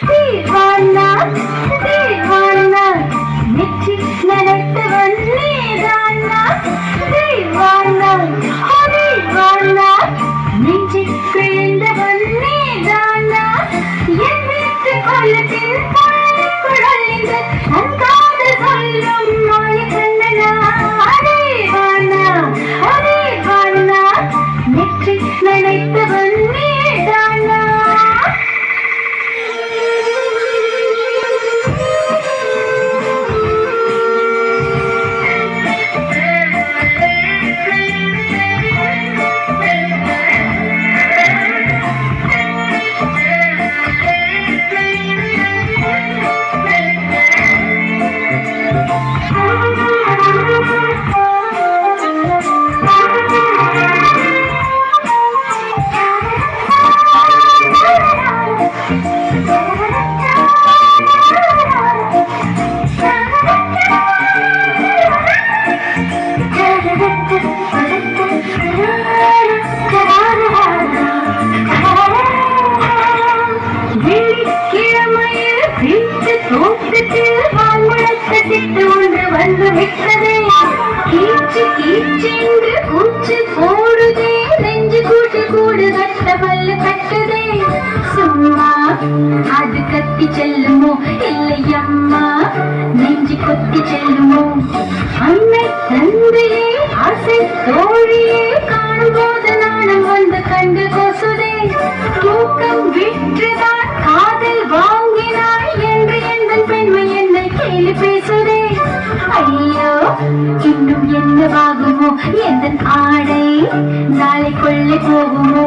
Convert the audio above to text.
தீவானா தீவானா நெற்றி நனைத்தவன் நீதானா தீவானா தீவானா நெஞ்சி பிழிந்தவன் நீதானா என் வீட்டு கொள்ளத்தில் குழலிந்து தன் காதல் சொல்லும் மாய கண்ணனா தீவானா தீவானா நெற்றி நனைத்தவன் நீதானா. வந்து விட்டதே கீச்சு கீச்சென்று கூச்சு போடுதே நெஞ்சு கூட்டு கூடு கட்ட பல்லு கட்டுதே சும்மா அது கத்தி செல்லுமோ இல்லை அம்மா நெஞ்சு கொத்தி செல்லுமோ அன்னை தந்தையே ஆசை தோழியே காணும் போது நானும் வந்து கண்டு கோசுதே தூக்கம் விற்றுதான் காதல் வாங்கினாய் என்று எந்த பெண்மை என்னை கேலி பேசுதே ஐயோ இன்னும் என்னவாகுமோ எந்த ஆடை நாளை கொள்ளை போகுமோ